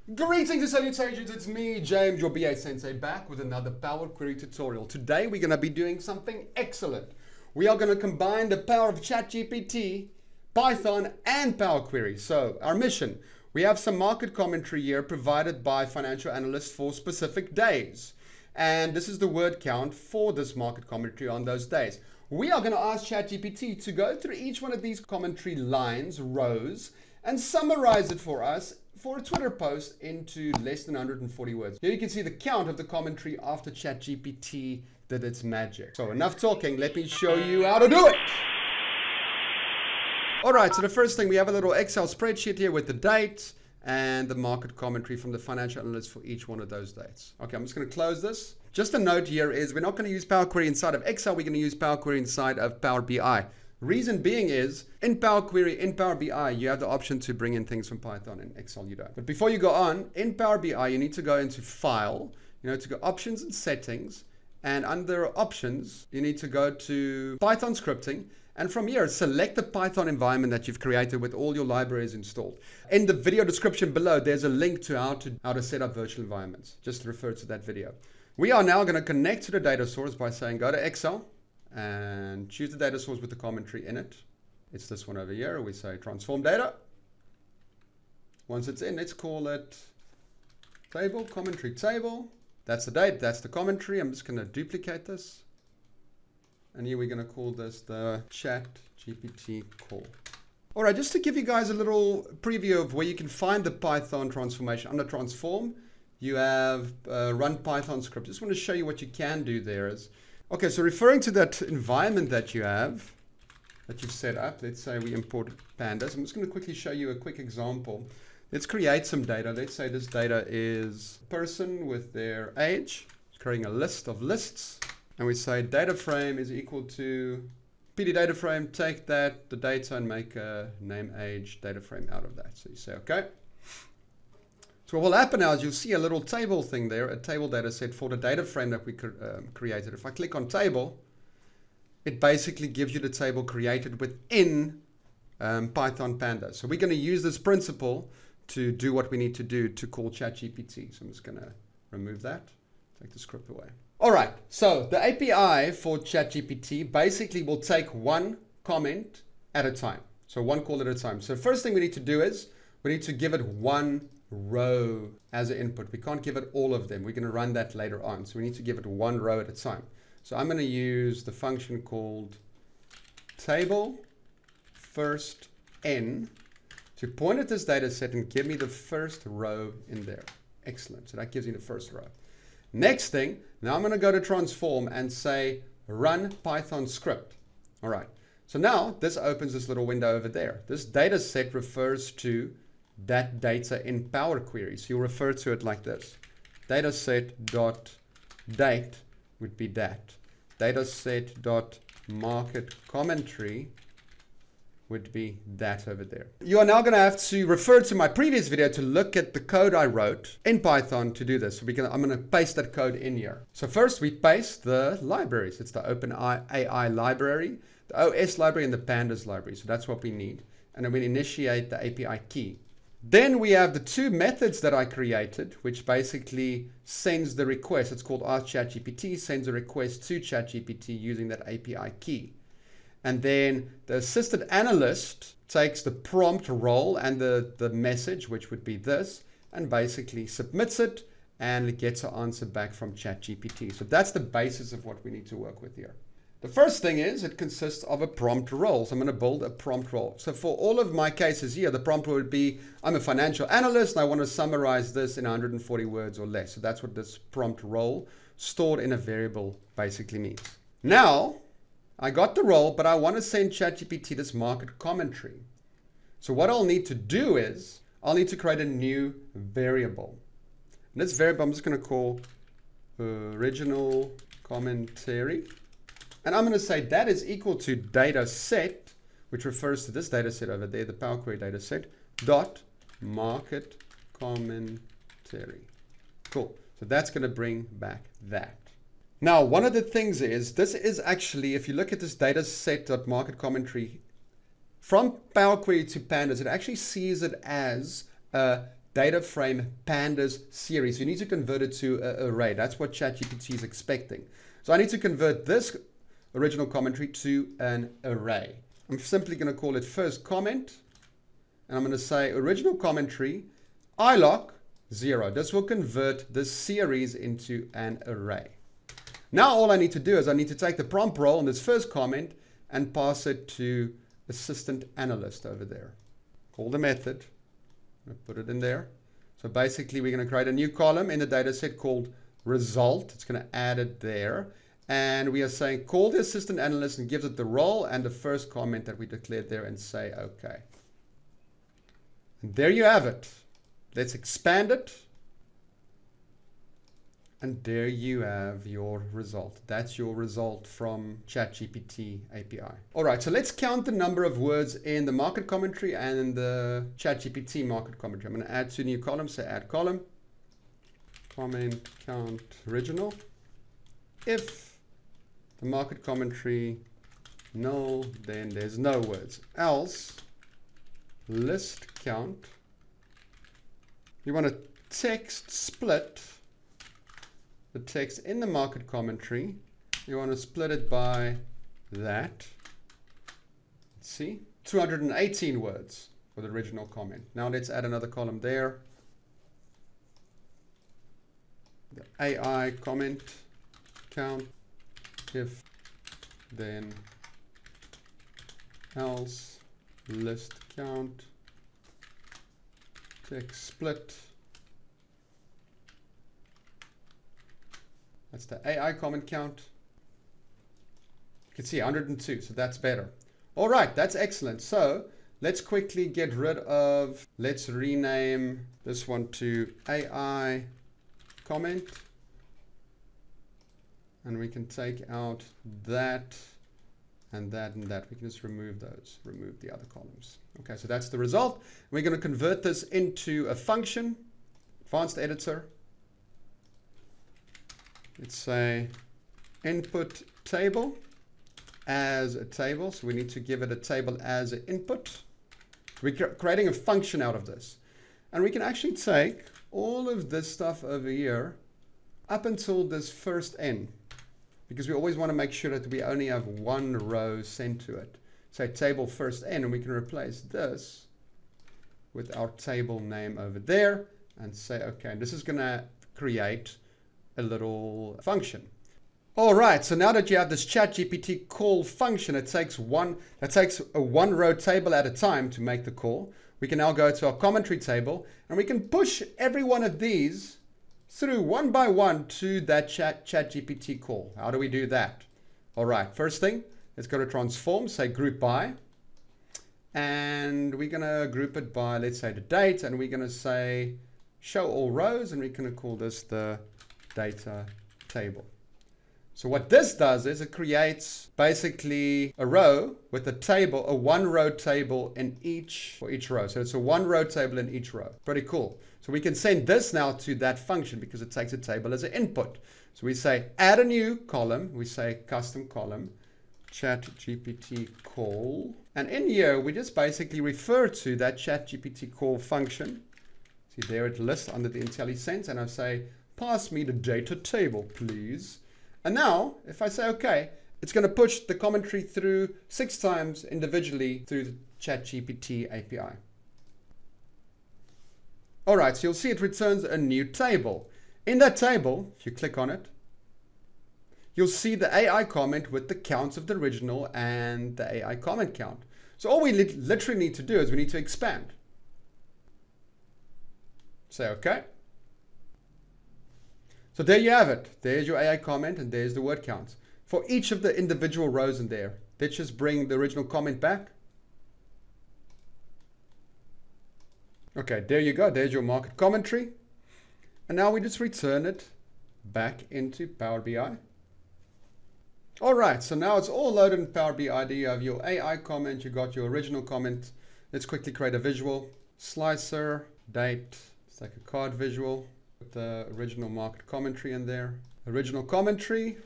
Greetings and salutations, it's me, James, your BA Sensei, back with another PowerQuery tutorial. Today we're going to be doing something excellent. We are going to combine the power of ChatGPT, Python, and PowerQuery. So, our mission, we have some market commentary here provided by financial analysts for specific days. And this is the word count for this market commentary on those days. We are going to ask ChatGPT to go through each one of these commentary lines, rows, and summarize it for us for a Twitter post into less than 140 words. Here you can see the count of the commentary after ChatGPT did its magic. So enough talking, let me show you how to do it. All right, so the first thing, we have a little Excel spreadsheet here with the date and the market commentary from the financial analyst for each one of those dates. Okay, I'm just going to close this. Just a note here is we're not going to use PowerQuery inside of Excel, we're going to use PowerQuery inside of PowerBI. Reason being is, in PowerQuery, in Power BI, you have the option to bring in things from Python. In Excel, you don't. But before you go on, in Power BI, you need to go into File, to go Options and Settings, and under Options, you need to go to Python Scripting, and from here, select the Python environment that you've created with all your libraries installed. In the video description below, there's a link to how to set up virtual environments. Just refer to that video. We are now going to connect to the data source by saying, go to Excel, and choose the data source with the commentary in it. It's this one over here. We say transform data. Once it's in, let's call it table, commentary table. That's the date, that's the commentary. I'm just going to duplicate this. And here we're going to call this the ChatGPT call. All right, just to give you guys a little preview of where you can find the Python transformation. Under transform, you have run Python script. Just want to show you what you can do there is. Okay, so referring to that environment that you have, that you've set up, let's say we import pandas. I'm just going to quickly show you a quick example. Let's create some data. Let's say this data is person with their age. It's creating a list of lists. And we say data frame is equal to PD data frame. Take that, the data, and make a name age data frame out of that. So you say, okay. So what will happen now is you'll see a little table thing there, a table data set for the data frame that we created. If I click on table, it basically gives you the table created within Python Pandas. So we're going to use this principle to do what we need to do to call ChatGPT. So I'm just going to remove that, take the script away. All right, so the API for ChatGPT basically will take one comment at a time. So one call at a time. So first thing we need to do is we need to give it one row as an input. We can't give it all of them. We're going to run that later on. So we need to give it one row at a time. So I'm going to use the function called table FirstN to point at this data set and give me the first row in there. Excellent. So that gives me the first row. Next thing, now I'm going to go to transform and say run Python script. All right. So now this opens this little window over there. This data set refers to that data in PowerQuery. So you'll refer to it like this. Dataset.date would be that. Dataset.market commentary would be that over there. You are now going to have to refer to my previous video to look at the code I wrote in Python to do this. So I'm going to paste that code in here. So first we paste the libraries. It's the OpenAI library, the OS library, and the Pandas library. So that's what we need. And then we initiate the API key. Then we have the two methods that I created, which basically sends the request. It's called Ask ChatGPT, sends a request to ChatGPT using that API key. And then the assistant analyst takes the prompt role and the message, which would be this, and basically submits it and it gets an answer back from ChatGPT. So that's the basis of what we need to work with here. The first thing is it consists of a prompt role. So I'm going to build a prompt role. So for all of my cases here, the prompt would be, I'm a financial analyst and I want to summarize this in 140 words or less. So that's what this prompt role stored in a variable basically means. Now, I got the role, but I want to send ChatGPT this market commentary. So what I'll need to do is, I'll need to create a new variable. And this variable I'm just going to call original commentary. And I'm going to say that is equal to data set, which refers to this data set over there, the PowerQuery data set, dot market commentary. Cool. So that's going to bring back that. Now, one of the things is, this is actually, if you look at this data set.market commentary, from PowerQuery to Pandas, it actually sees it as a data frame pandas series. You need to convert it to an array. That's what ChatGPT is expecting. So I need to convert this original commentary to an array. I'm simply going to call it first comment. And I'm going to say original commentary, iloc 0. This will convert this series into an array. Now all I need to do is I need to take the prompt role in this first comment and pass it to assistant analyst over there. Call the method. Put it in there. So basically we're going to create a new column in the data set called result. It's going to add it there. And we are saying call the assistant analyst and gives it the role and the first comment that we declared there and say OK. And there you have it. Let's expand it. And there you have your result. That's your result from ChatGPT API. All right, so let's count the number of words in the market commentary and in the ChatGPT market commentary. I'm going to add 2 new columns. So add column, comment count original. If the market commentary null, then there's no words. Else, list count. You want to text split the text in the market commentary. You want to split it by that. Let's see, 218 words for the original comment. Now let's add another column there. The AI comment count. If, then, else, list count, text split. That's the AI comment count. You can see 102, so that's better. All right, that's excellent. So let's quickly get rid of, let's rename this one to AI comment. And we can take out that and that and that. We can just remove those, remove the other columns. Okay, so that's the result. We're going to convert this into a function, advanced editor. Let's say input table as a table. So we need to give it a table as an input. We're creating a function out of this. And we can actually take all of this stuff over here up until this FirstN, because we always want to make sure that we only have one row sent to it. Say table FirstN, and we can replace this with our table name over there and say, okay, this is going to create a little function. All right, so now that you have this ChatGPT call function, it takes a one row table at a time to make the call. We can now go to our commentary table and we can push every one of these through one by one to that ChatGPT call. How do we do that? All right, first thing, let's go to transform, say group by, and we're gonna group it by, let's say the date, and we're gonna say show all rows, and we're gonna call this the data table. So what this does is it creates basically a row with a table, a one row table in for each row. So it's a one row table in each row. Pretty cool. So we can send this now to that function because it takes a table as an input. So we say add a new column. We say custom column, ChatGPT call. And in here, we just basically refer to that ChatGPT call function. See there it lists under the IntelliSense, and I say, pass me the data table, please. And now, if I say OK, it's going to push the commentary through 6 times individually through the ChatGPT API. All right, so you'll see it returns a new table. In that table, if you click on it, you'll see the AI comment with the counts of the original and the AI comment count. So all we literally need to do is we need to expand. Say OK. So there you have it. There's your AI comment and there's the word counts. For each of the individual rows in there, let's just bring the original comment back. Okay, there you go. There's your market commentary. And now we just return it back into Power BI. All right, so now it's all loaded in Power BI. You have your AI comment, you got your original comment. Let's quickly create a visual. Slicer, date, let's take a card visual. The original market commentary in there. Original commentary,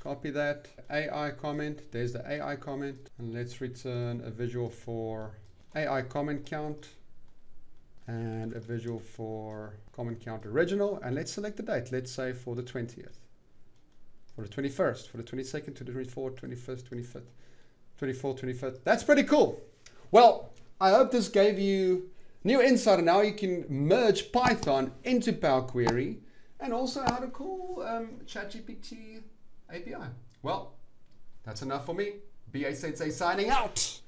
copy that. AI comment, there's the AI comment. And let's return a visual for AI comment count. and a visual for comment count original. And let's select the date. Let's say for the 20th, for the 21st, for the 22nd, to the 24th, 21st, 25th, 24th, 25th. That's pretty cool. Well, I hope this gave you new insight on how you can merge Python into Power Query, and also how to call ChatGPT API. Well, that's enough for me. BA Sensei signing out.